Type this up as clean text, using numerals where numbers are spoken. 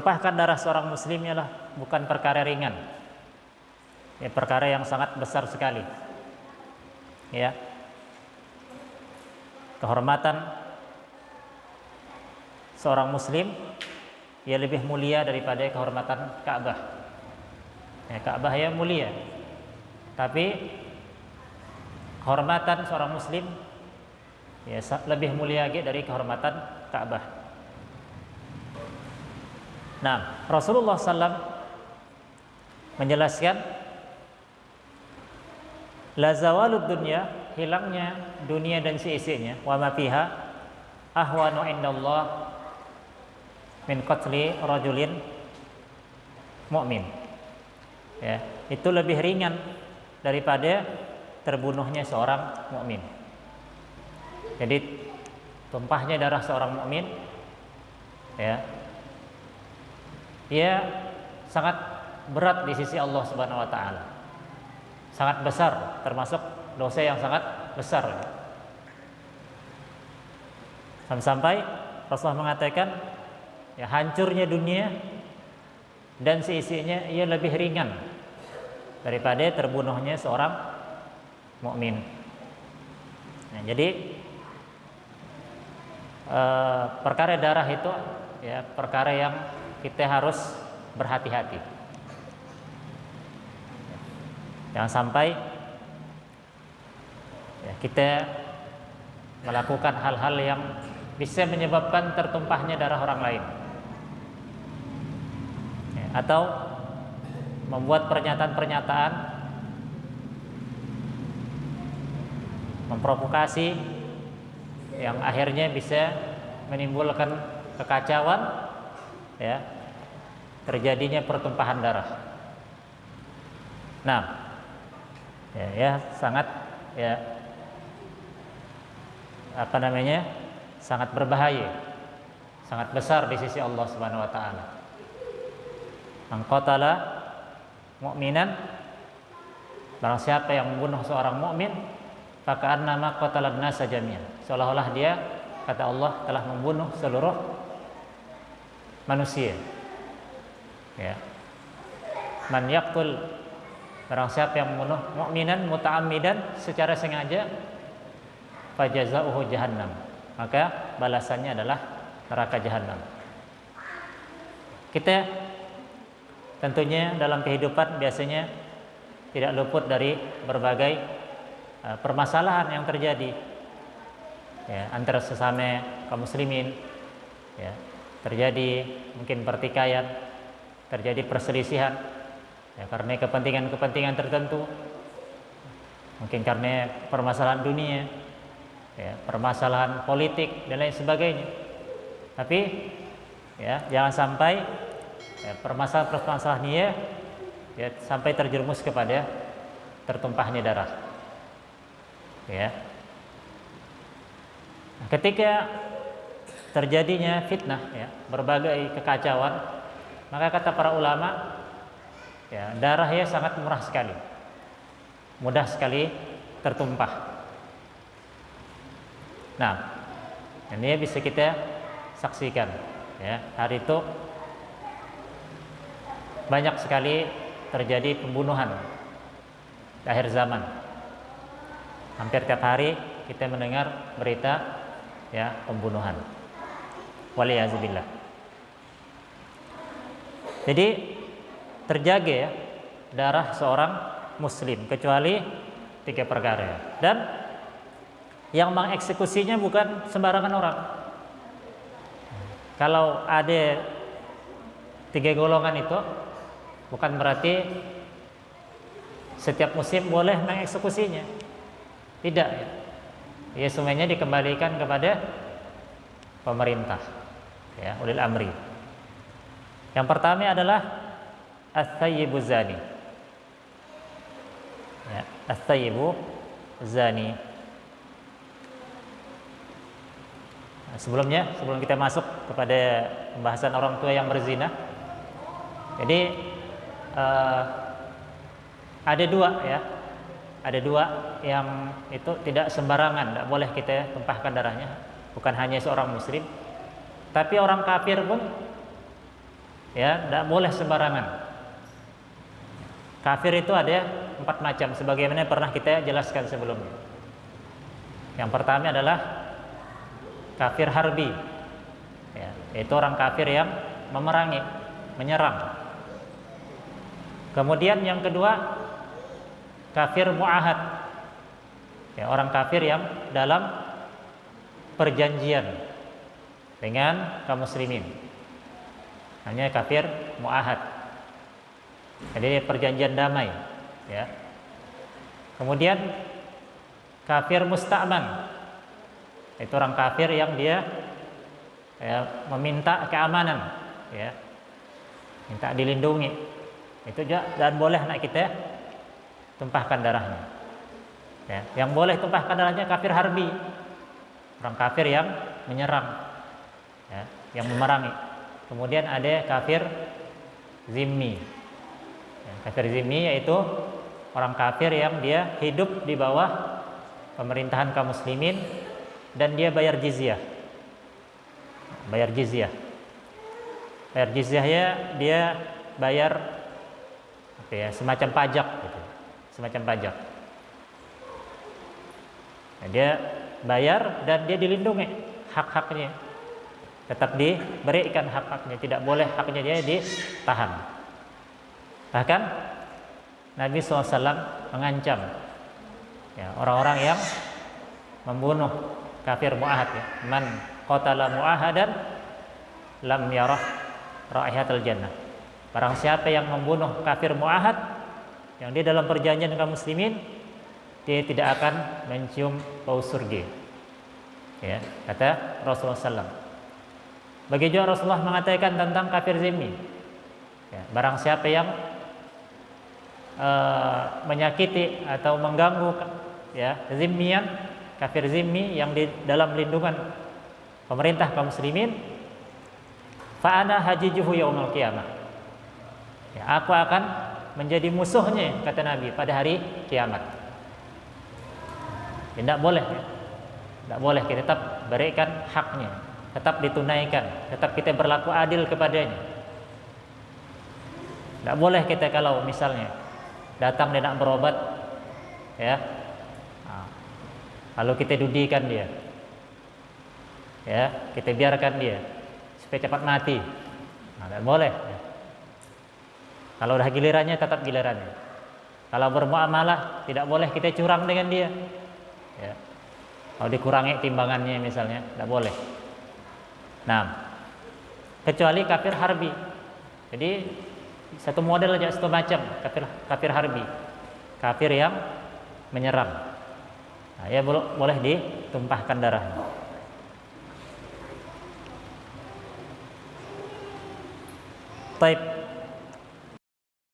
menumpahkan darah seorang muslim ialah bukan perkara ringan. Ya, perkara yang sangat besar sekali. Ya. Kehormatan seorang muslim ia lebih mulia daripada kehormatan Ka'bah. Ya, Ka'bah ya mulia. Tapi kehormatan seorang muslim ya lebih mulia lagi dari kehormatan Ka'bah. Nah, Rasulullah SAW menjelaskan la zawalud dunya, hilangnya dunia dan seisinya, wa ma fiha ahwanu indallah min qatli rajulin mu'min. Ya, itu lebih ringan daripada terbunuhnya seorang mukmin. Jadi tumpahnya darah seorang mukmin ya, ia sangat berat di sisi Allah Subhanahu wa taala. Sangat besar, termasuk dosa yang sangat besar. Sampai Rasulullah mengatakan ya, hancurnya dunia dan seisinya ia lebih ringan daripada terbunuhnya seorang mukmin. Nah, jadi perkara darah itu ya perkara yang kita harus berhati-hati. Jangan sampai ya, kita melakukan hal-hal yang bisa menyebabkan tertumpahnya darah orang lain, ya, atau membuat pernyataan-pernyataan memprovokasi yang akhirnya bisa menimbulkan kekacauan, ya, terjadinya pertumpahan darah. Nah, ya sangat ya sangat berbahaya, sangat besar di sisi Allah Subhanahu wa taala. Man qatala mu'minan, barang siapa yang membunuh seorang mukmin, faka'annama qatalan nasa jami'an, seolah-olah dia, kata Allah, telah membunuh seluruh manusia. Ya. Man yaqtul, barang siapa yang membunuh mukminan muta'ammidan, secara sengaja, fajazauhu jahannam, maka balasannya adalah neraka jahanam. Kita tentunya dalam kehidupan biasanya tidak luput dari berbagai permasalahan yang terjadi ya, antara sesama kaum muslimin, ya, terjadi mungkin pertikaian, terjadi perselisihan ya, karena kepentingan-kepentingan tertentu, mungkin karena permasalahan dunia ya, permasalahan politik dan lain sebagainya. Tapi ya jangan sampai ya, permasalahan ini ya sampai terjerumus kepada tertumpahnya darah. Ya. Ketika terjadinya fitnah ya, berbagai kekacauan, maka kata para ulama ya, darahnya sangat murah sekali, mudah sekali tertumpah. Nah, ini bisa kita saksikan ya, hari itu banyak sekali terjadi pembunuhan di akhir zaman. Hampir tiap hari kita mendengar berita ya pembunuhan. Waliyazubillah. Jadi terjaga ya darah seorang muslim kecuali 3 perkara. Dan yang mengeksekusinya bukan sembarangan orang. Kalau ada 3 golongan itu bukan berarti setiap muslim boleh mengeksekusinya. Tidak ya. Ya semuanya dikembalikan kepada pemerintah ya, ulil amri. Yang pertama adalah as-sayyibu zani. Ya, as-sayyibu zani. Nah, sebelum kita masuk kepada pembahasan orang tua yang berzina, jadi ada 2 ya. Ada 2 yang itu tidak sembarangan, tidak boleh kita tumpahkan darahnya. Bukan hanya seorang muslim, tapi orang kafir pun ya, tidak boleh sembarangan. Kafir itu ada 4 macam, sebagaimana pernah kita jelaskan sebelumnya. Yang pertama adalah kafir harbi, ya, yaitu orang kafir yang memerangi, menyerang. Kemudian yang kedua, kafir mu'ahad, ya, orang kafir yang dalam perjanjian dengan kaum muslimin, namanya kafir mu'ahad. Jadi perjanjian damai, ya. Kemudian kafir musta'man, itu orang kafir yang dia, ya, meminta keamanan, ya, minta dilindungi. Itu juga dan boleh nak kita tumpahkan darahnya. Ya, yang boleh tumpahkan darahnya kafir harbi, orang kafir yang menyerang, ya, yang memerangi. Kemudian ada kafir zimmi. Ya, kafir zimmi yaitu orang kafir yang dia hidup di bawah pemerintahan kaum muslimin dan dia bayar jizyah. Bayar jizyah. Bayar jizyahnya dia bayar apa ya, semacam pajak gitu. Semacam pajak. Nah, dia bayar dan dia dilindungi hak-haknya. Tetap diberikan hak-haknya, tidak boleh haknya dia ditahan. Bahkan Nabi SAW mengancam, ya, orang-orang yang membunuh kafir mu'ahad, ya. Man qatala mu'ahadan lam yarah raihatal jannah. Barang siapa yang membunuh kafir mu'ahad yang dia dalam perjanjian dengan muslimin, dia tidak akan mencium bau surga, ya, kata Rasulullah SAW. Bagi juga Rasulullah mengatakan tentang kafir zimmi, ya, barang siapa yang menyakiti atau mengganggu, ya, zimmian, kafir zimmi yang di dalam lindungan pemerintah kaum muslimin, fa ana hajijuhu yaumul qiyamah, ya, aku akan menjadi musuhnya, kata Nabi, pada hari kiamat. Tidak boleh, ya. Tidak boleh, kita tetap berikan haknya, tetap ditunaikan, tetap kita berlaku adil kepadanya. Tidak boleh kita kalau misalnya datang dia nak berobat, ya, lalu kita dudikan dia, ya, kita biarkan dia supaya cepat mati. Tidak boleh, ya. Kalau udah gilirannya tetap gilirannya. Kalau bermuamalah tidak boleh kita curang dengan dia, ya. Kalau dikurangi timbangannya misalnya, tidak boleh. Nah, kecuali kafir harbi. Jadi satu model aja, satu macam kafir harbi, kafir yang menyerang. Nah, ya boleh ditumpahkan darahnya. Baik.